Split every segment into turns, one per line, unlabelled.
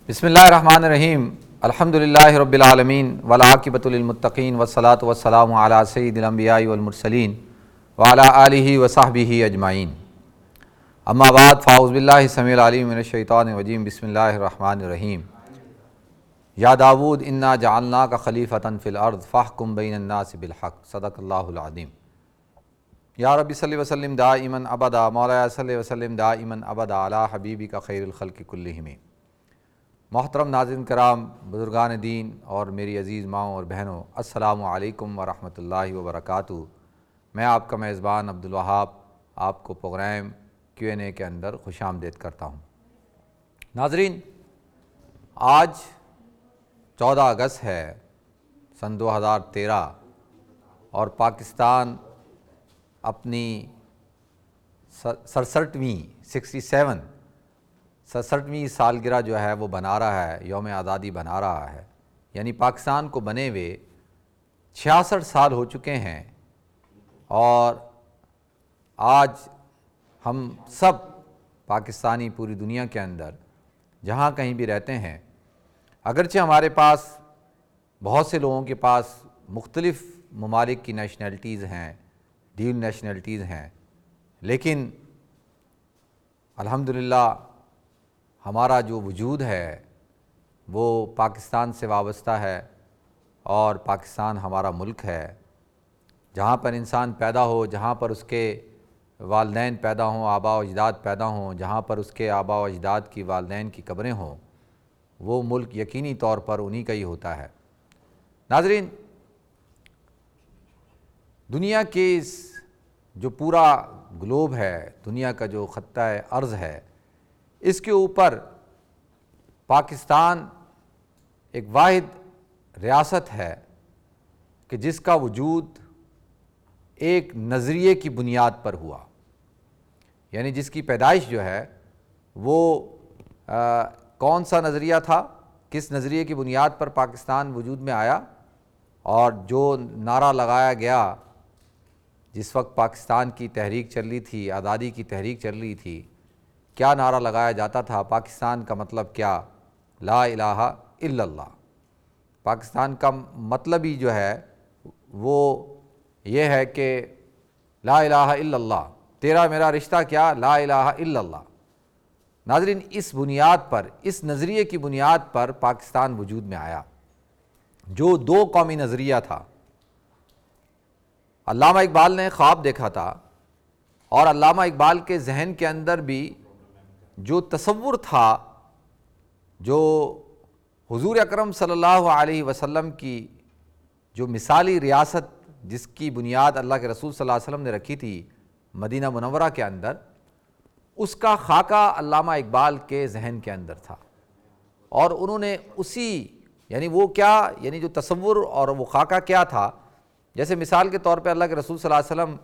بسم اللہ الرحمن الرحیم الحمدللہ رب العالمین والعاقبۃ للمتقین والصلاۃ والسلام علی سید الانبیاء والمرسلین وعلی آلہ وصحبہ اجمعین اما بعد فاعوذ باللہ السمیع العلیم من الشیطان الرجیم بسم اللہ الرحمن الرحیم یا داود انا جعلناک خلیفۃ فی الارض فاحکم بین الناس بالحق صدق اللہ العظیم۔ یا رب صلی وسلم دائما ابدا، مولا صلی وسلم دائما ابدا علی حبیبک خیر الخلق کلہم۔ محترم ناظرین کرام، بزرگان دین اور میری عزیز ماؤں اور بہنوں، السلام علیکم ورحمۃ اللہ وبرکاتہ۔ میں آپ کا میزبان عبدالوہاب آپ کو پروگرام Q&A کے اندر خوش آمدید کرتا ہوں۔ ناظرین، آج 14 اگست ہے سن 2013 اور پاکستان اپنی 67ویں سالگرہ جو ہے وہ بنا رہا ہے، یوم آزادی بنا رہا ہے۔ یعنی پاکستان کو بنے ہوئے 66 سال ہو چکے ہیں، اور آج ہم سب پاکستانی پوری دنیا کے اندر جہاں کہیں بھی رہتے ہیں، اگرچہ ہمارے پاس بہت سے لوگوں کے پاس مختلف ممالک کی نیشنلٹیز ہیں، ڈیول نیشنلٹیز ہیں، لیکن الحمدللہ ہمارا جو وجود ہے وہ پاکستان سے وابستہ ہے، اور پاکستان ہمارا ملک ہے۔ جہاں پر انسان پیدا ہو، جہاں پر اس کے والدین پیدا ہوں، آباء و اجداد پیدا ہوں، جہاں پر اس کے آباء و اجداد کی والدین کی قبریں ہوں، وہ ملک یقینی طور پر انہی کا ہی ہوتا ہے۔ ناظرین، دنیا کے اس جو پورا گلوب ہے، دنیا کا جو خطہ ارض ہے، اس کے اوپر پاکستان ایک واحد ریاست ہے کہ جس کا وجود ایک نظریے کی بنیاد پر ہوا۔ یعنی جس کی پیدائش جو ہے وہ کون سا نظریہ تھا، کس نظریے کی بنیاد پر پاکستان وجود میں آیا، اور جو نعرہ لگایا گیا جس وقت پاکستان کی تحریک چل رہی تھی، آزادی کی تحریک چل رہی تھی، کیا نعرہ لگایا جاتا تھا؟ پاکستان کا مطلب کیا؟ لا الہ الا اللہ۔ پاکستان کا مطلب ہی جو ہے وہ یہ ہے کہ لا الہ الا اللہ، تیرا میرا رشتہ کیا؟ لا الہ الا اللہ۔ ناظرین، اس بنیاد پر، اس نظریے کی بنیاد پر پاکستان وجود میں آیا، جو دو قومی نظریہ تھا۔ علامہ اقبال نے خواب دیکھا تھا، اور علامہ اقبال کے ذہن کے اندر بھی جو تصور تھا، جو حضور اکرم صلی اللہ علیہ وسلم کی جو مثالی ریاست جس کی بنیاد اللہ کے رسول صلی اللہ علیہ وسلم نے رکھی تھی مدینہ منورہ کے اندر، اس کا خاکہ علامہ اقبال کے ذہن کے اندر تھا، اور انہوں نے اسی یعنی وہ کیا، یعنی جو تصور اور وہ خاکہ کیا تھا، جیسے مثال کے طور پہ اللہ کے رسول صلی اللہ علیہ وسلم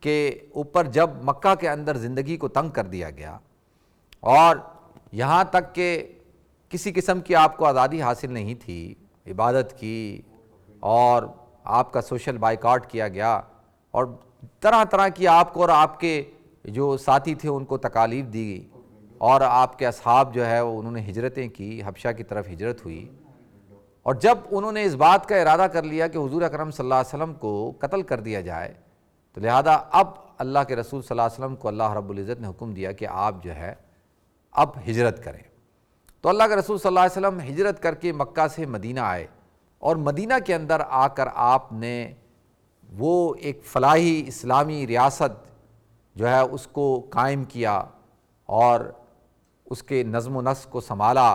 کے اوپر جب مکہ کے اندر زندگی کو تنگ کر دیا گیا، اور یہاں تک کہ کسی قسم کی آپ کو آزادی حاصل نہیں تھی عبادت کی، اور آپ کا سوشل بائیکاٹ کیا گیا، اور طرح طرح کی آپ کو اور آپ کے جو ساتھی تھے ان کو تکالیف دی گئی، اور آپ کے اصحاب جو ہے وہ انہوں نے ہجرتیں کی، حبشہ کی طرف ہجرت ہوئی، اور جب انہوں نے اس بات کا ارادہ کر لیا کہ حضور اکرم صلی اللہ علیہ وسلم کو قتل کر دیا جائے، تو لہذا اب اللہ کے رسول صلی اللہ علیہ وسلم کو اللہ رب العزت نے حکم دیا کہ آپ جو ہے اب ہجرت کریں۔ تو اللہ کے رسول صلی اللہ علیہ وسلم ہجرت کر کے مکہ سے مدینہ آئے، اور مدینہ کے اندر آ کر آپ نے وہ ایک فلاحی اسلامی ریاست جو ہے اس کو قائم کیا، اور اس کے نظم و نسق کو سنبھالا،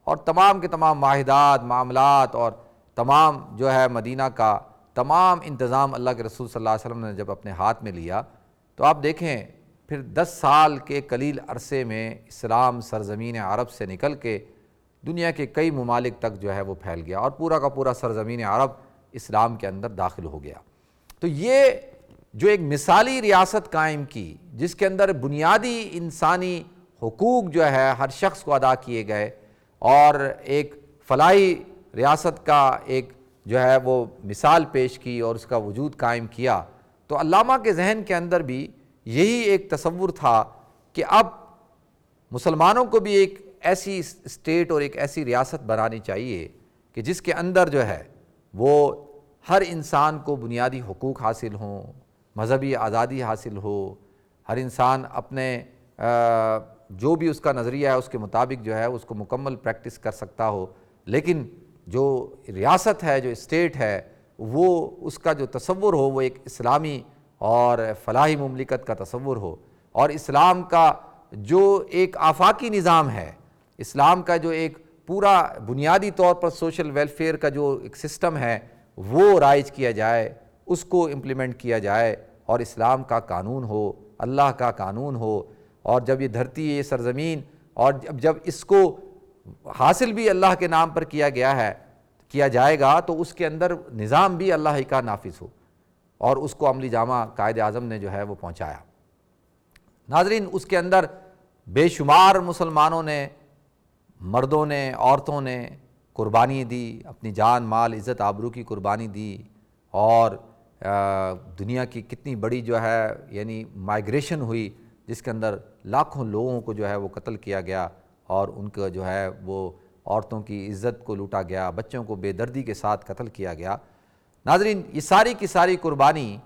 اور تمام کے تمام معاہدات، معاملات، اور تمام جو ہے مدینہ کا تمام انتظام اللہ کے رسول صلی اللہ علیہ وسلم نے جب اپنے ہاتھ میں لیا، تو آپ دیکھیں پھر 10 سال کے قلیل عرصے میں اسلام سرزمین عرب سے نکل کے دنیا کے کئی ممالک تک جو ہے وہ پھیل گیا، اور پورا کا پورا سرزمین عرب اسلام کے اندر داخل ہو گیا۔ تو یہ جو ایک مثالی ریاست قائم کی، جس کے اندر بنیادی انسانی حقوق جو ہے ہر شخص کو ادا کیے گئے، اور ایک فلاحی ریاست کا ایک جو ہے وہ مثال پیش کی اور اس کا وجود قائم کیا، تو علامہ کے ذہن کے اندر بھی یہی ایک تصور تھا کہ اب مسلمانوں کو بھی ایک ایسی اسٹیٹ اور ایک ایسی ریاست بنانی چاہیے کہ جس کے اندر جو ہے وہ ہر انسان کو بنیادی حقوق حاصل ہوں، مذہبی آزادی حاصل ہو، ہر انسان اپنے جو بھی اس کا نظریہ ہے اس کے مطابق جو ہے اس کو مکمل پریکٹس کر سکتا ہو، لیکن جو ریاست ہے، جو اسٹیٹ ہے، وہ اس کا جو تصور ہو وہ ایک اسلامی اور فلاحی مملکت کا تصور ہو، اور اسلام کا جو ایک آفاقی نظام ہے، اسلام کا جو ایک پورا بنیادی طور پر سوشل ویلفیئر کا جو ایک سسٹم ہے وہ رائج کیا جائے، اس کو امپلیمنٹ کیا جائے، اور اسلام کا قانون ہو، اللہ کا قانون ہو، اور جب یہ دھرتی یہ سرزمین، اور جب اس کو حاصل بھی اللہ کے نام پر کیا جائے گا تو اس کے اندر نظام بھی اللہ ہی کا نافذ ہو، اور اس کو عملی جامہ قائد اعظم نے جو ہے وہ پہنچایا۔ ناظرین، اس کے اندر بے شمار مسلمانوں نے، مردوں نے، عورتوں نے قربانی دی، اپنی جان مال عزت آبرو کی قربانی دی، اور دنیا کی کتنی بڑی جو ہے یعنی مائیگریشن ہوئی جس کے اندر لاکھوں لوگوں کو جو ہے وہ قتل کیا گیا، اور ان کا جو ہے وہ عورتوں کی عزت کو لوٹا گیا، بچوں کو بے دردی کے ساتھ قتل کیا گیا۔ ناظرین، یہ ساری کی ساری قربانی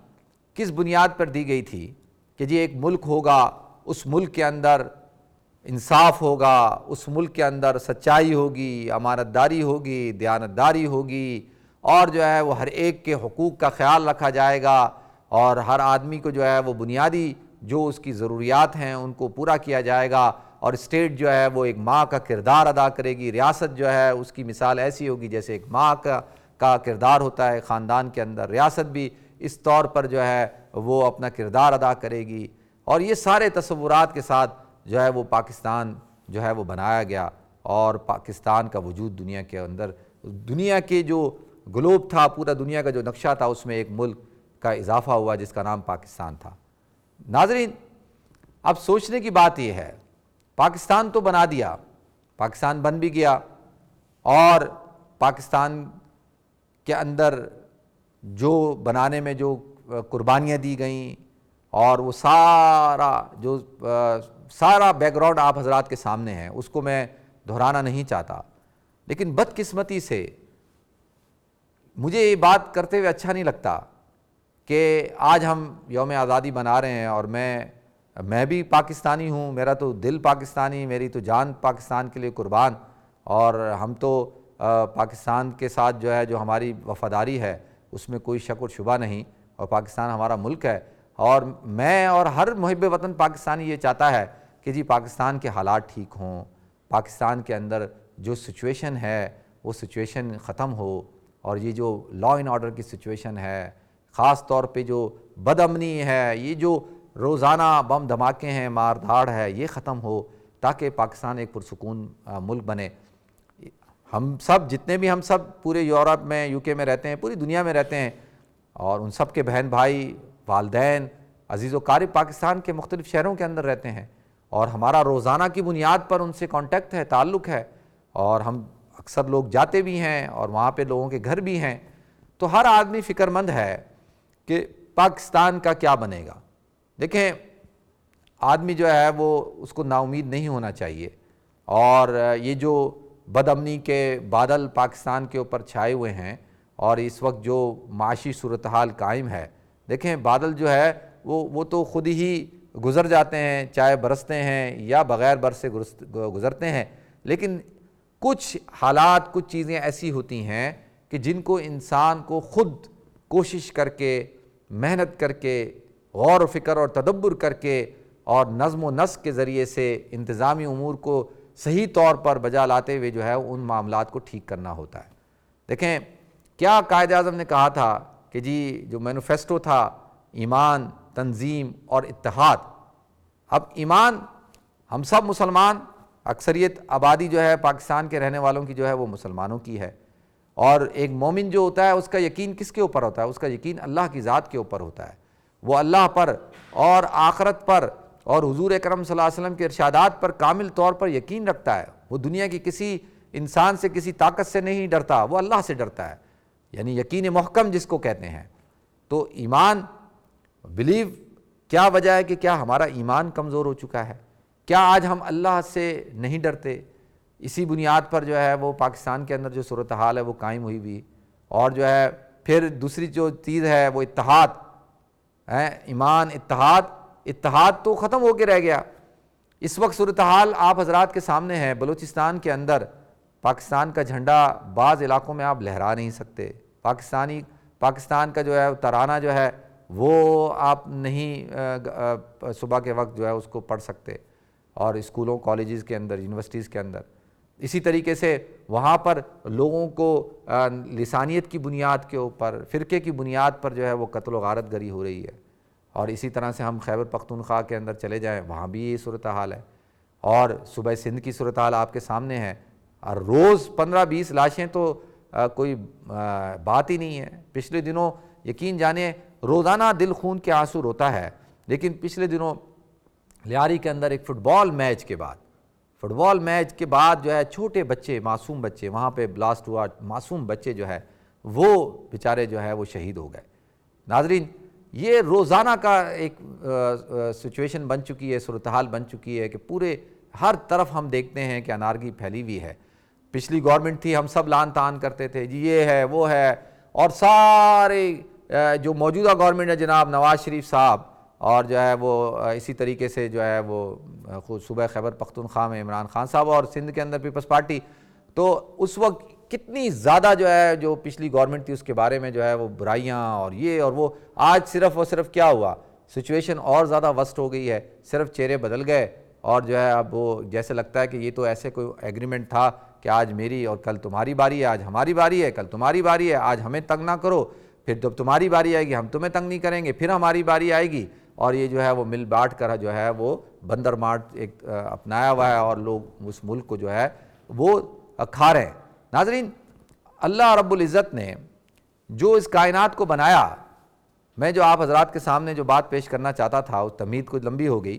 کس بنیاد پر دی گئی تھی کہ جی ایک ملک ہوگا، اس ملک کے اندر انصاف ہوگا، اس ملک کے اندر سچائی ہوگی، امانت داری ہوگی، دیانت داری ہوگی، اور جو ہے وہ ہر ایک کے حقوق کا خیال رکھا جائے گا، اور ہر آدمی کو جو ہے وہ بنیادی جو اس کی ضروریات ہیں ان کو پورا کیا جائے گا، اور اسٹیٹ جو ہے وہ ایک ماں کا کردار ادا کرے گی، ریاست جو ہے اس کی مثال ایسی ہوگی جیسے ایک ماں کا کردار ہوتا ہے خاندان کے اندر، ریاست بھی اس طور پر جو ہے وہ اپنا کردار ادا کرے گی، اور یہ سارے تصورات کے ساتھ جو ہے وہ پاکستان جو ہے وہ بنایا گیا، اور پاکستان کا وجود دنیا کے اندر، دنیا کے جو گلوب تھا، پورا دنیا کا جو نقشہ تھا، اس میں ایک ملک کا اضافہ ہوا جس کا نام پاکستان تھا۔ ناظرین، اب سوچنے کی بات یہ ہے، پاکستان تو بنا دیا، پاکستان بن بھی گیا، اور پاکستان کے اندر جو بنانے میں جو قربانیاں دی گئیں، اور وہ سارا بیک گراؤنڈ آپ حضرات کے سامنے ہے، اس کو میں دہرانا نہیں چاہتا، لیکن بدقسمتی سے مجھے یہ بات کرتے ہوئے اچھا نہیں لگتا کہ آج ہم یوم آزادی بنا رہے ہیں، اور میں بھی پاکستانی ہوں، میرا تو دل پاکستانی، میری تو جان پاکستان کے لیے قربان، اور ہم تو پاکستان کے ساتھ جو ہے جو ہماری وفاداری ہے اس میں کوئی شک و شبہ نہیں، اور پاکستان ہمارا ملک ہے، اور میں اور ہر محب وطن پاکستانی یہ چاہتا ہے کہ جی پاکستان کے حالات ٹھیک ہوں، پاکستان کے اندر جو سچویشن ہے وہ سچویشن ختم ہو، اور یہ جو لا اینڈ آرڈر کی سچویشن ہے، خاص طور پہ جو بد امنی ہے، یہ جو روزانہ بم دھماکے ہیں، مار دھاڑ ہے، یہ ختم ہو، تاکہ پاکستان ایک پرسکون ملک بنے۔ ہم سب پورے یورپ میں، یو کے میں رہتے ہیں، پوری دنیا میں رہتے ہیں، اور ان سب کے بہن بھائی، والدین، عزیز و قارب پاکستان کے مختلف شہروں کے اندر رہتے ہیں، اور ہمارا روزانہ کی بنیاد پر ان سے کانٹیکٹ ہے، تعلق ہے، اور ہم اکثر لوگ جاتے بھی ہیں، اور وہاں پہ لوگوں کے گھر بھی ہیں، تو ہر آدمی فکر مند ہے کہ پاکستان کا کیا بنے گا۔ دیکھیں، آدمی جو ہے وہ اس کو نا امید نہیں ہونا چاہیے، اور یہ جو بد امنی کے بادل پاکستان کے اوپر چھائے ہوئے ہیں، اور اس وقت جو معاشی صورتحال قائم ہے، دیکھیں بادل جو ہے وہ تو خود ہی گزر جاتے ہیں، چاہے برستے ہیں یا بغیر برس سے گزرتے ہیں، لیکن کچھ حالات، کچھ چیزیں ایسی ہوتی ہیں کہ جن کو انسان کو خود کوشش کر کے، محنت کر کے، غور و فکر اور تدبر کر کے، اور نظم و نسق کے ذریعے سے انتظامی امور کو صحیح طور پر بجا لاتے ہوئے جو ہے ان معاملات کو ٹھیک کرنا ہوتا ہے۔ دیکھیں، کیا قائد اعظم نے کہا تھا کہ جی جو مینیفیسٹو تھا، ایمان، تنظیم اور اتحاد۔ اب ایمان، ہم سب مسلمان، اکثریت آبادی جو ہے پاکستان کے رہنے والوں کی جو ہے وہ مسلمانوں کی ہے، اور ایک مومن جو ہوتا ہے اس کا یقین کس کے اوپر ہوتا ہے؟ اس کا یقین اللہ کی ذات کے اوپر ہوتا ہے، وہ اللہ پر اور آخرت پر اور حضور اکرم صلی اللہ علیہ وسلم کے ارشادات پر کامل طور پر یقین رکھتا ہے، وہ دنیا کی کسی انسان سے، کسی طاقت سے نہیں ڈرتا، وہ اللہ سے ڈرتا ہے، یعنی یقین محکم جس کو کہتے ہیں۔ تو ایمان، بلیو، کیا وجہ ہے کہ کیا ہمارا ایمان کمزور ہو چکا ہے؟ کیا آج ہم اللہ سے نہیں ڈرتے؟ اسی بنیاد پر جو ہے وہ پاکستان کے اندر جو صورتحال ہے وہ قائم ہوئی بھی، اور جو ہے پھر دوسری جو چیز ہے وہ اتحاد ہے، ایمان، اتحاد تو ختم ہو کے رہ گیا۔ اس وقت صورتحال آپ حضرات کے سامنے ہے، بلوچستان کے اندر پاکستان کا جھنڈا بعض علاقوں میں آپ لہرا نہیں سکتے، پاکستان کا جو ہے ترانہ جو ہے وہ آپ نہیں صبح کے وقت جو ہے اس کو پڑھ سکتے، اور اسکولوں، کالجز کے اندر، یونیورسٹیز کے اندر۔ اسی طریقے سے وہاں پر لوگوں کو لسانیت کی بنیاد کے اوپر، فرقے کی بنیاد پر جو ہے وہ قتل و غارت گری ہو رہی ہے۔ اور اسی طرح سے ہم خیبر پختونخوا کے اندر چلے جائیں، وہاں بھی یہ صورتحال ہے، اور صوبہ سندھ کی صورتحال آپ کے سامنے ہے، اور روز 15-20 لاشیں تو کوئی بات ہی نہیں ہے۔ پچھلے دنوں یقین جانیں روزانہ دل خون کے آنسو روتا ہے، لیکن پچھلے دنوں لیاری کے اندر ایک فٹ بال میچ کے بعد جو ہے چھوٹے بچے، معصوم بچے، وہاں پہ بلاسٹ ہوا، معصوم بچے جو ہے وہ بیچارے جو ہے وہ شہید ہو گئے۔ ناظرین، یہ روزانہ کا ایک سچویشن بن چکی ہے، صورتحال بن چکی ہے کہ پورے ہر طرف ہم دیکھتے ہیں کہ انارکی پھیلی ہوئی ہے۔ پچھلی گورنمنٹ تھی، ہم سب لان تان کرتے تھے جی یہ ہے وہ ہے، اور سارے جو موجودہ گورنمنٹ ہے جناب نواز شریف صاحب، اور جو ہے وہ اسی طریقے سے جو ہے وہ صوبہ خیبر پختونخوا میں عمران خان صاحب، اور سندھ کے اندر پیپلز پارٹی، تو اس وقت کتنی زیادہ جو ہے جو پچھلی گورنمنٹ تھی اس کے بارے میں جو ہے وہ برائیاں اور یہ اور وہ۔ آج صرف اور صرف کیا ہوا، سچویشن اور زیادہ ورسٹ ہو گئی ہے، صرف چہرے بدل گئے، اور جو ہے اب وہ جیسے لگتا ہے کہ یہ تو ایسے کوئی ایگریمنٹ تھا کہ آج میری اور کل تمہاری باری ہے، آج ہماری باری ہے، کل تمہاری باری ہے، آج ہمیں تنگ نہ کرو، پھر جب تمہاری باری آئے گی ہم تمہیں تنگ نہیں کریں گے، پھر ہماری باری آئے گی، اور یہ جو ہے وہ مل بانٹ کر جو ہے وہ بندر مارٹ ایک اپنایا ہوا ہے، اور لوگ اس ملک کو جو ہے وہ کھا رہے ہیں۔ ناظرین، اللہ رب العزت نے جو اس کائنات کو بنایا، میں جو آپ حضرات کے سامنے جو بات پیش کرنا چاہتا تھا اس تمہید کو لمبی ہو گئی،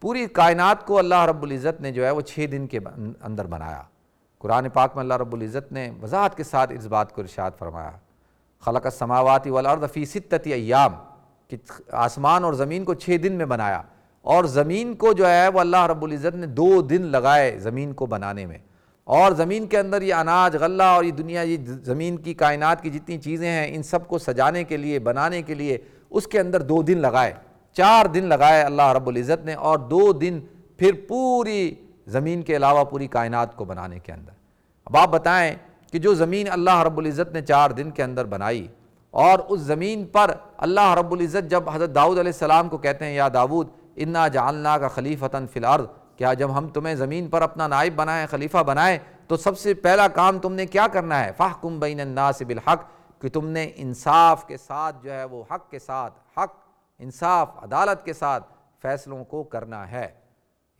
پوری کائنات کو اللہ رب العزت نے جو ہے وہ 6 دن کے اندر بنایا۔ قرآن پاک میں اللہ رب العزت نے وضاحت کے ساتھ اس بات کو ارشاد فرمایا، خلق السماوات والارض فی 6 ایام، کہ آسمان اور زمین کو 6 دن میں بنایا، اور زمین کو جو ہے وہ اللہ رب العزت نے 2 دن لگائے زمین کو بنانے میں، اور زمین کے اندر یہ اناج، غلہ اور یہ دنیا، یہ زمین کی کائنات کی جتنی چیزیں ہیں ان سب کو سجانے کے لیے، بنانے کے لیے اس کے اندر 2 دن لگائے، 4 دن لگائے اللہ رب العزت نے، اور 2 دن پھر پوری زمین کے علاوہ پوری کائنات کو بنانے کے اندر۔ اب آپ بتائیں کہ جو زمین اللہ رب العزت نے 4 دن کے اندر بنائی، اور اس زمین پر اللہ رب العزت جب حضرت داؤد علیہ السلام کو کہتے ہیں یا داؤد انا جعلناک خلیفۃ فی الارض، کیا جب ہم تمہیں زمین پر اپنا نائب بنائیں، خلیفہ بنائیں، تو سب سے پہلا کام تم نے کیا کرنا ہے، فاحکم بین الناس بالحق، کہ تم نے انصاف کے ساتھ جو ہے وہ حق کے ساتھ، حق، انصاف، عدالت کے ساتھ فیصلوں کو کرنا ہے۔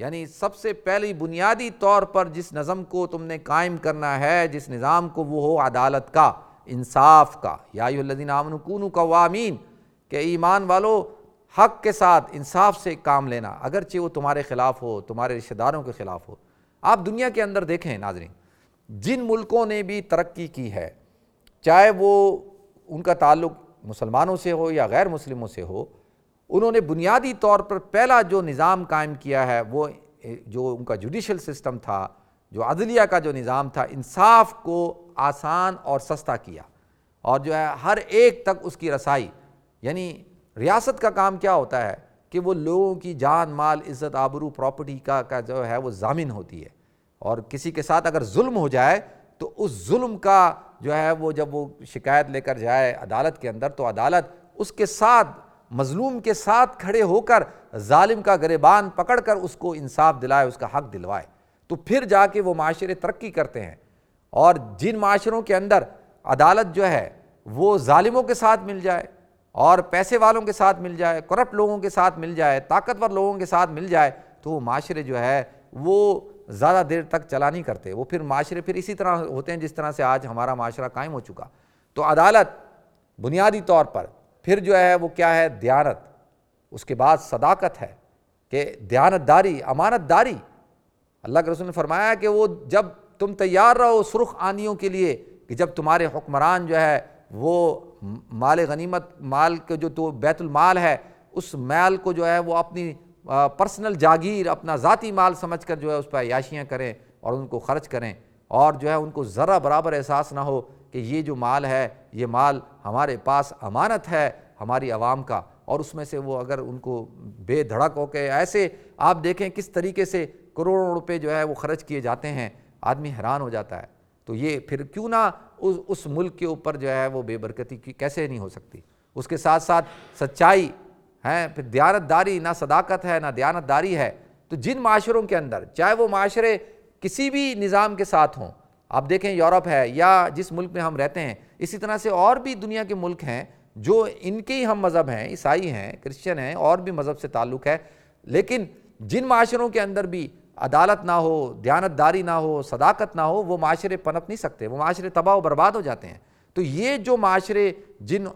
یعنی سب سے پہلی بنیادی طور پر جس نظم کو تم نے قائم کرنا ہے، جس نظام کو، وہ ہو عدالت کا، انصاف کا۔ یا ایھا الذین آمنوا کونوا قوامین، کہ ایمان والو حق کے ساتھ انصاف سے کام لینا، اگرچہ وہ تمہارے خلاف ہو، تمہارے رشتہ داروں کے خلاف ہو۔ آپ دنیا کے اندر دیکھیں ناظرین، جن ملکوں نے بھی ترقی کی ہے، چاہے وہ ان کا تعلق مسلمانوں سے ہو یا غیر مسلموں سے ہو، انہوں نے بنیادی طور پر پہلا جو نظام قائم کیا ہے وہ جو ان کا جوڈیشل سسٹم تھا، جو عدلیہ کا جو نظام تھا، انصاف کو آسان اور سستا کیا، اور جو ہے ہر ایک تک اس کی رسائی۔ یعنی ریاست کا کام کیا ہوتا ہے کہ وہ لوگوں کی جان، مال، عزت، آبرو، پراپرٹی کا جو ہے وہ ضامن ہوتی ہے، اور کسی کے ساتھ اگر ظلم ہو جائے تو اس ظلم کا جو ہے وہ جب وہ شکایت لے کر جائے عدالت کے اندر، تو عدالت اس کے ساتھ، مظلوم کے ساتھ کھڑے ہو کر ظالم کا گریبان پکڑ کر اس کو انصاف دلائے، اس کا حق دلوائے، تو پھر جا کے وہ معاشرے ترقی کرتے ہیں۔ اور جن معاشروں کے اندر عدالت جو ہے وہ ظالموں کے ساتھ مل جائے، اور پیسے والوں کے ساتھ مل جائے، کرپٹ لوگوں کے ساتھ مل جائے، طاقتور لوگوں کے ساتھ مل جائے، تو وہ معاشرے جو ہے وہ زیادہ دیر تک چلا نہیں کرتے، وہ پھر معاشرے پھر اسی طرح ہوتے ہیں جس طرح سے آج ہمارا معاشرہ قائم ہو چکا۔ تو عدالت بنیادی طور پر، پھر جو ہے وہ کیا ہے، دیانت، اس کے بعد صداقت ہے، کہ دیانت داری، امانت داری۔ اللہ کے رسول نے فرمایا کہ وہ جب تم تیار رہو سرخ آندھیوں کے لیے، کہ جب تمہارے حکمران جو ہے وہ مال غنیمت، مال کے جو تو بیت المال ہے، اس مال کو جو ہے وہ اپنی پرسنل جاگیر، اپنا ذاتی مال سمجھ کر جو ہے اس پہ عیاشیاں کریں، اور ان کو خرچ کریں، اور جو ہے ان کو ذرا برابر احساس نہ ہو کہ یہ جو مال ہے یہ مال ہمارے پاس امانت ہے ہماری عوام کا، اور اس میں سے وہ اگر ان کو بے دھڑک ہو کے ایسے آپ دیکھیں کس طریقے سے کروڑوں روپے جو ہے وہ خرچ کیے جاتے ہیں، آدمی حیران ہو جاتا ہے۔ تو یہ پھر کیوں نہ اس ملک کے اوپر جو ہے وہ بے برکتی کی کیسے نہیں ہو سکتی؟ اس کے ساتھ ساتھ سچائی ہے، پھر دیانت داری، نہ صداقت ہے نہ دیانت داری ہے۔ تو جن معاشروں کے اندر، چاہے وہ معاشرے کسی بھی نظام کے ساتھ ہوں، آپ دیکھیں یورپ ہے یا جس ملک میں ہم رہتے ہیں، اسی طرح سے اور بھی دنیا کے ملک ہیں جو ان کے ہی ہم مذہب ہیں، عیسائی ہیں، کرسچن ہیں، اور بھی مذہب سے تعلق ہے، لیکن جن معاشروں کے اندر بھی عدالت نہ ہو، دیانت داری نہ ہو، صداقت نہ ہو، وہ معاشرے پنپ نہیں سکتے، وہ معاشرے تباہ و برباد ہو جاتے ہیں۔ تو یہ جو معاشرے جن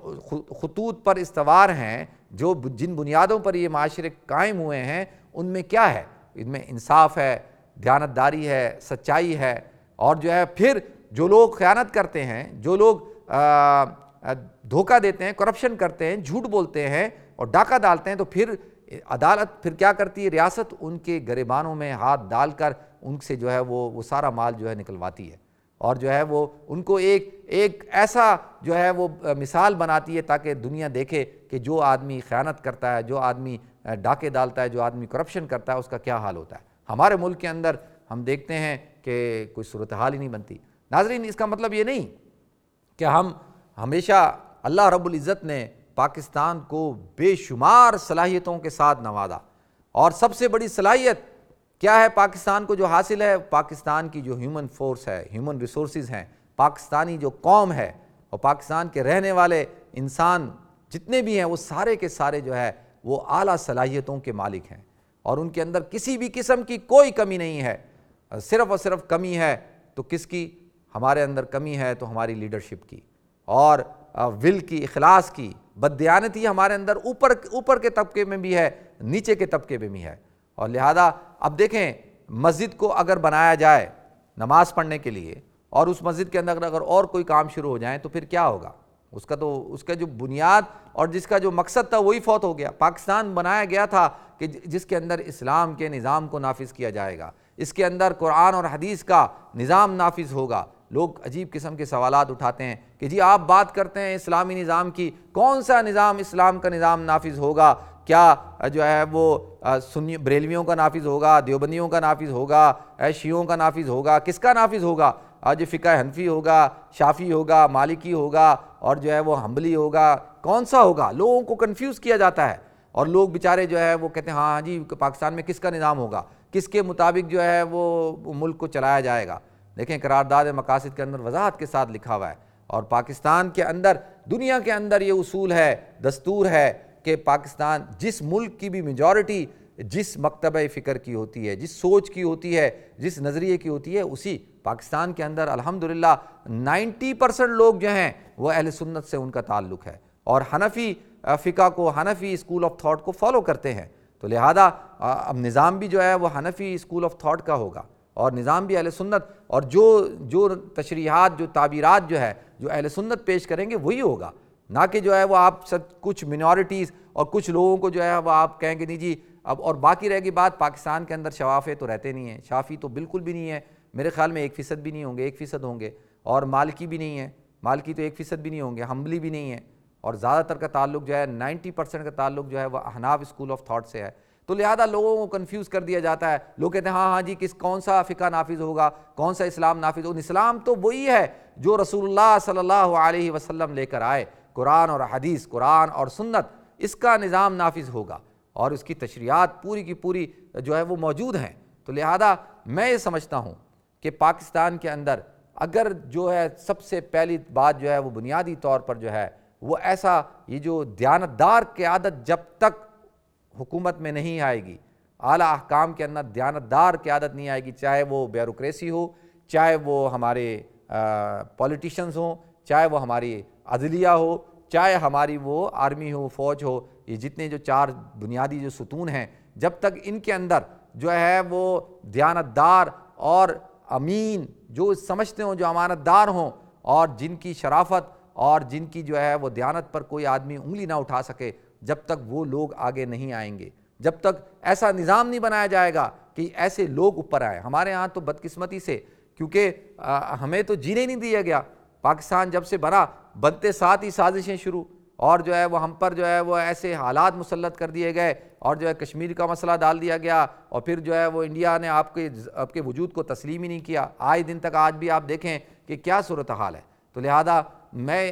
خطوط پر استوار ہیں، جن بنیادوں پر یہ معاشرے قائم ہوئے ہیں، ان میں کیا ہے؟ ان میں انصاف ہے، دیانت داری ہے، سچائی ہے، اور جو ہے پھر جو لوگ خیانت کرتے ہیں، جو لوگ دھوکہ دیتے ہیں، کرپشن کرتے ہیں، جھوٹ بولتے ہیں اور ڈاکہ ڈالتے ہیں، تو پھر عدالت پھر کیا کرتی ہے؟ ریاست ان کے گریبانوں میں ہاتھ ڈال کر ان سے جو ہے وہ سارا مال جو ہے نکلواتی ہے، اور جو ہے وہ ان کو ایک ایسا جو ہے وہ مثال بناتی ہے تاکہ دنیا دیکھے کہ جو آدمی خیانت کرتا ہے، جو آدمی ڈاکے ڈالتا ہے، جو آدمی کرپشن کرتا ہے، اس کا کیا حال ہوتا ہے۔ ہمارے ملک کے اندر ہم دیکھتے ہیں کہ کوئی صورتحال ہی نہیں بنتی۔ ناظرین، اس کا مطلب یہ نہیں کہ ہم ہمیشہ، اللہ رب العزت نے پاکستان کو بے شمار صلاحیتوں کے ساتھ نوازا، اور سب سے بڑی صلاحیت کیا ہے پاکستان کو جو حاصل ہے؟ پاکستان کی جو ہیومن فورس ہے، ہیومن ریسورسز ہیں، پاکستانی جو قوم ہے اور پاکستان کے رہنے والے انسان جتنے بھی ہیں، وہ سارے کے سارے جو ہے وہ اعلیٰ صلاحیتوں کے مالک ہیں، اور ان کے اندر کسی بھی قسم کی کوئی کمی نہیں ہے۔ صرف اور صرف کمی ہے تو کس کی؟ ہمارے اندر کمی ہے تو ہماری لیڈرشپ کی، اور ول کی، اخلاص کی۔ بددیانتی ہمارے اندر اوپر کے طبقے میں بھی ہے، نیچے کے طبقے میں بھی ہے، اور لہذا اب دیکھیں مسجد کو اگر بنایا جائے نماز پڑھنے کے لیے، اور اس مسجد کے اندر اگر اور کوئی کام شروع ہو جائیں تو پھر کیا ہوگا؟ اس کا جو بنیاد اور جس کا جو مقصد تھا وہی فوت ہو گیا۔ پاکستان بنایا گیا تھا کہ جس کے اندر اسلام کے نظام کو نافذ کیا جائے گا، اس کے اندر قرآن اور حدیث کا نظام نافذ ہوگا۔ لوگ عجیب قسم کے سوالات اٹھاتے ہیں کہ جی آپ بات کرتے ہیں اسلامی نظام کی، کون سا نظام اسلام کا نظام نافذ ہوگا؟ کیا جو ہے وہ سنی بریلویوں کا نافذ ہوگا، دیوبندیوں کا نافذ ہوگا، شیعوں کا نافذ ہوگا؟ کس کا نافذ ہوگا؟ آج فقہ حنفی ہوگا، شافعی ہوگا، مالکی ہوگا، اور جو ہے وہ حنبلی ہوگا؟ کون سا ہوگا؟ لوگوں کو کنفیوز کیا جاتا ہے، اور لوگ بیچارے جو ہے وہ کہتے ہیں ہاں جی پاکستان میں کس کا نظام ہوگا، کس کے مطابق جو ہے وہ ملک کو چلایا جائے گا؟ دیکھیں قرارداد مقاصد کے اندر وضاحت کے ساتھ لکھا ہوا ہے، اور پاکستان کے اندر، دنیا کے اندر یہ اصول ہے، دستور ہے کہ پاکستان جس ملک کی بھی میجورٹی جس مکتبہ فکر کی ہوتی ہے، جس سوچ کی ہوتی ہے، جس نظریے کی ہوتی ہے، اسی پاکستان کے اندر الحمدللہ 90% لوگ جو ہیں وہ اہل سنت سے ان کا تعلق ہے، اور حنفی فقہ کو، حنفی اسکول آف تھاٹ کو فالو کرتے ہیں۔ تو لہذا اب نظام بھی جو ہے وہ حنفی اسکول آف تھاٹ کا ہوگا، اور نظام بھی اہل سنت، اور جو تشریحات، جو تعبیرات جو ہے جو اہل سنت پیش کریں گے وہی ہوگا، نہ کہ جو ہے وہ آپ سب کچھ منورٹیز اور کچھ لوگوں کو جو ہے وہ آپ کہیں گے نہیں جی اب، اور باقی رہ گی بات پاکستان کے اندر شوافے تو رہتے نہیں ہیں، شافی تو بالکل بھی نہیں ہے، میرے خیال میں 1% بھی نہیں ہوں گے، 1% ہوں گے، اور مالکی بھی نہیں ہے، مالکی تو 1% بھی نہیں ہوں گے، حنبلی بھی نہیں ہے، اور زیادہ تر کا تعلق جو ہے 90% کا تعلق جو ہے وہ احناف اسکول آف تھاٹ سے ہے۔ تو لہذا لوگوں کو کنفیوز کر دیا جاتا ہے، لوگ کہتے ہیں ہاں جی کون سا فقہ نافذ ہوگا، کون سا اسلام نافذ ہوگا؟ اسلام تو وہی ہے جو رسول اللہ صلی اللہ علیہ وسلم لے کر آئے، قرآن اور حدیث، قرآن اور سنت، اس کا نظام نافذ ہوگا، اور اس کی تشریعات پوری کی پوری جو ہے وہ موجود ہیں۔ تو لہذا میں یہ سمجھتا ہوں کہ پاکستان کے اندر اگر جو ہے سب سے پہلی بات جو ہے وہ بنیادی طور پر جو ہے وہ ایسا، یہ جو دیانتدار قیادت جب تک حکومت میں نہیں آئے گی، اعلیٰ احکام کے اندر دیانتدار قیادت نہیں آئے گی، چاہے وہ بیوروکریسی ہو، چاہے وہ ہمارے پولیٹیشنز ہوں، چاہے وہ ہماری عدلیہ ہو، چاہے ہماری وہ آرمی ہو، فوج ہو، یہ جتنے جو 4 بنیادی جو ستون ہیں، جب تک ان کے اندر جو ہے وہ دیانتدار اور امین جو سمجھتے ہوں، جو امانت دار ہوں، اور جن کی شرافت اور جن کی جو ہے وہ دیانت پر کوئی آدمی انگلی نہ اٹھا سکے، جب تک وہ لوگ آگے نہیں آئیں گے، جب تک ایسا نظام نہیں بنایا جائے گا کہ ایسے لوگ اوپر آئے. ہمارے ہاں تو بدقسمتی سے کیونکہ ہمیں تو جینے نہیں دیا گیا. پاکستان جب سے بنا بنتے ساتھ ہی سازشیں شروع, اور جو ہے وہ ہم پر جو ہے وہ ایسے حالات مسلط کر دیے گئے, اور جو ہے کشمیر کا مسئلہ ڈال دیا گیا, اور پھر جو ہے وہ انڈیا نے آپ کے وجود کو تسلیم ہی نہیں کیا. آج دن تک آج بھی آپ دیکھیں کہ کیا صورتحال ہے. تو لہذا میں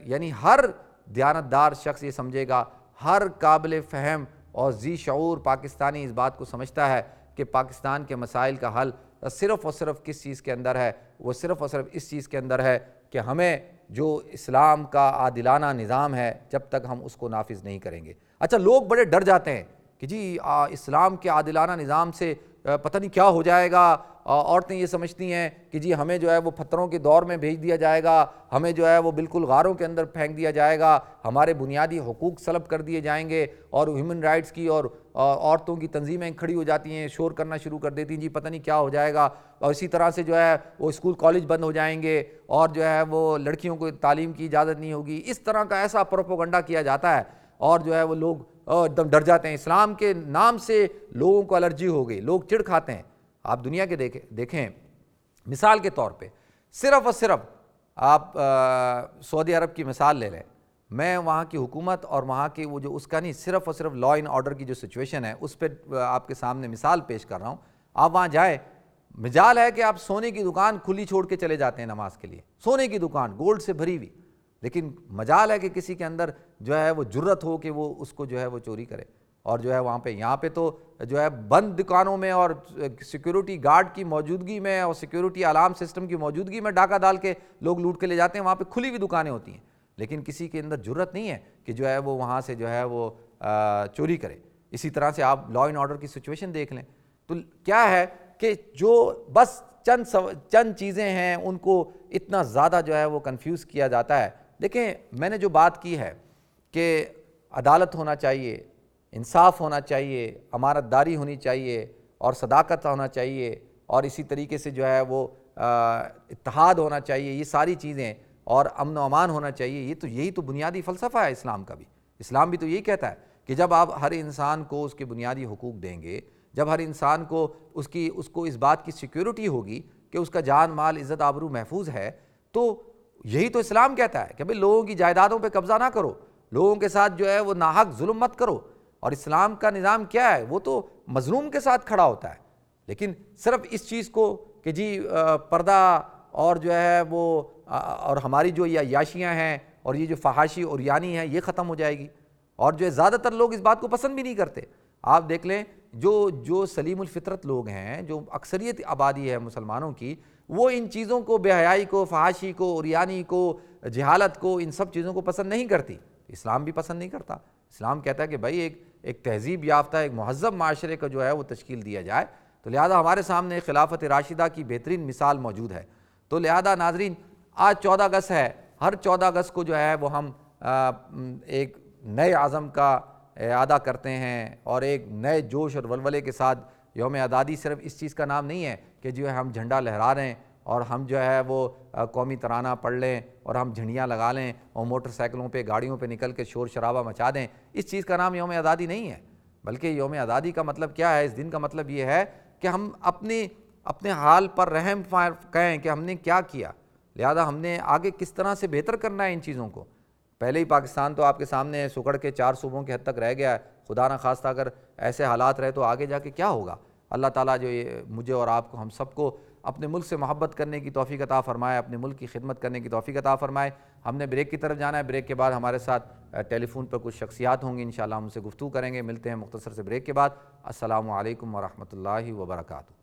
یعنی ہر دیانتدار شخص یہ سمجھے گا, ہر قابل فہم اور ذی شعور پاکستانی اس بات کو سمجھتا ہے کہ پاکستان کے مسائل کا حل صرف اور صرف کس چیز کے اندر ہے, وہ صرف اور صرف اس چیز کے اندر ہے کہ ہمیں جو اسلام کا عادلانہ نظام ہے جب تک ہم اس کو نافذ نہیں کریں گے. اچھا, لوگ بڑے ڈر جاتے ہیں کہ جی اسلام کے عادلانہ نظام سے پتہ نہیں کیا ہو جائے گا. عورتیں یہ سمجھتی ہیں کہ جی ہمیں جو ہے وہ پتھروں کے دور میں بھیج دیا جائے گا, ہمیں جو ہے وہ بالکل غاروں کے اندر پھینک دیا جائے گا, ہمارے بنیادی حقوق سلب کر دیے جائیں گے. اور ہیومن رائٹس کی اور عورتوں کی تنظیمیں کھڑی ہو جاتی ہیں, شور کرنا شروع کر دیتی ہیں, جی پتہ نہیں کیا ہو جائے گا. اور اسی طرح سے جو ہے وہ اسکول کالج بند ہو جائیں گے, اور جو ہے وہ لڑکیوں کو تعلیم کی اجازت نہیں ہوگی. اس طرح کا ایسا پروپیگنڈا کیا جاتا ہے, اور جو ہے وہ لوگ ایک دم ڈر جاتے ہیں. اسلام کے نام سے لوگوں کو الرجی ہو گئی, لوگ چڑ کھاتے ہیں. آپ دنیا کے دیکھیں مثال کے طور پہ, صرف اور صرف آپ سعودی عرب کی مثال لے لیں. میں وہاں کی حکومت اور وہاں کی وہ جو اس کا نہیں, صرف اور صرف لا اینڈ آرڈر کی جو سچویشن ہے اس پہ آپ کے سامنے مثال پیش کر رہا ہوں. آپ وہاں جائیں, مجال ہے کہ آپ سونے کی دکان کھلی چھوڑ کے چلے جاتے ہیں نماز کے لیے, سونے کی دکان گولڈ سے بھری ہوئی, لیکن مجال ہے کہ کسی کے اندر جو ہے وہ جرت ہو کہ وہ اس کو جو ہے وہ چوری کرے. اور جو ہے وہاں پہ یہاں پہ تو جو ہے بند دکانوں میں اور سیکیورٹی گارڈ کی موجودگی میں اور سیکیورٹی الارم سسٹم کی موجودگی میں ڈاکہ ڈال کے لوگ لوٹ کے لے جاتے ہیں. وہاں پہ کھلی ہوئی دکانیں ہوتی ہیں, لیکن کسی کے اندر جرت نہیں ہے کہ جو ہے وہ وہاں سے جو ہے وہ چوری کرے. اسی طرح سے آپ لا اینڈ آرڈر کی سچویشن دیکھ لیں تو کیا ہے کہ جو بس چند چیزیں ہیں ان کو اتنا زیادہ جو ہے وہ کنفیوز کیا جاتا ہے. دیکھیں, میں نے جو بات کی ہے کہ عدالت ہونا چاہیے, انصاف ہونا چاہیے, امانت داری ہونی چاہیے, اور صداقت ہونا چاہیے, اور اسی طریقے سے جو ہے وہ اتحاد ہونا چاہیے, یہ ساری چیزیں, اور امن و امان ہونا چاہیے. یہی تو بنیادی فلسفہ ہے اسلام کا بھی. اسلام بھی تو یہی کہتا ہے کہ جب آپ ہر انسان کو اس کے بنیادی حقوق دیں گے, جب ہر انسان کو اس کو اس بات کی سیکیورٹی ہوگی کہ اس کا جان مال عزت آبرو محفوظ ہے, تو یہی تو اسلام کہتا ہے کہ بھئی لوگوں کی جائیدادوں پہ قبضہ نہ کرو, لوگوں کے ساتھ جو ہے وہ ناحق ظلم مت کرو. اور اسلام کا نظام کیا ہے, وہ تو مظلوم کے ساتھ کھڑا ہوتا ہے. لیکن صرف اس چیز کو کہ جی پردہ اور جو ہے وہ اور ہماری جو یہ عیاشیاں ہیں اور یہ جو فحاشی اور یعنی ہے یہ ختم ہو جائے گی. اور جو ہے زیادہ تر لوگ اس بات کو پسند بھی نہیں کرتے. آپ دیکھ لیں جو سلیم الفطرت لوگ ہیں, جو اکثریت آبادی ہے مسلمانوں کی, وہ ان چیزوں کو, بے حیائی کو, فحاشی کو, عریانی کو, جہالت کو, ان سب چیزوں کو پسند نہیں کرتی. اسلام بھی پسند نہیں کرتا. اسلام کہتا ہے کہ بھائی ایک تہذیب یافتہ, ایک مہذب معاشرے کا جو ہے وہ تشکیل دیا جائے. تو لہذا ہمارے سامنے خلافت راشدہ کی بہترین مثال موجود ہے. تو لہذا ناظرین, آج 14 اگست ہے, ہر 14 اگست کو جو ہے وہ ہم ایک نئے عزم کا اعادہ کرتے ہیں, اور ایک نئے جوش اور ولولے کے ساتھ یوم آزادی صرف اس چیز کا نام نہیں ہے کہ جو ہے ہم جھنڈا لہرا رہے ہیں اور ہم جو ہے وہ قومی ترانہ پڑھ لیں اور ہم جھنڈیاں لگا لیں اور موٹر سائیکلوں پہ, گاڑیوں پہ نکل کے شور شرابہ مچا دیں. اس چیز کا نام یوم آزادی نہیں ہے. بلکہ یوم آزادی کا مطلب کیا ہے, اس دن کا مطلب یہ ہے کہ ہم اپنے حال پر رحم کہیں کہ ہم نے کیا کیا, لہذا ہم نے آگے کس طرح سے بہتر کرنا ہے ان چیزوں کو. پہلے ہی پاکستان تو آپ کے سامنے سکڑ کے 4 صوبوں کے حد تک رہ گیا ہے. خدا نہ خواستہ اگر ایسے حالات رہے تو آگے جا کے کیا ہوگا. اللہ تعالیٰ جو مجھے اور آپ کو, ہم سب کو اپنے ملک سے محبت کرنے کی توفیق عطا فرمائے, اپنے ملک کی خدمت کرنے کی توفیق عطا فرمائے. ہم نے بریک کی طرف جانا ہے. بریک کے بعد ہمارے ساتھ ٹیلی فون پر کچھ شخصیات ہوں گی, انشاءاللہ ہم ان سے گفتگو کریں گے. ملتے ہیں مختصر سے بریک کے بعد. السلام علیکم ورحمۃ اللہ وبرکاتہ.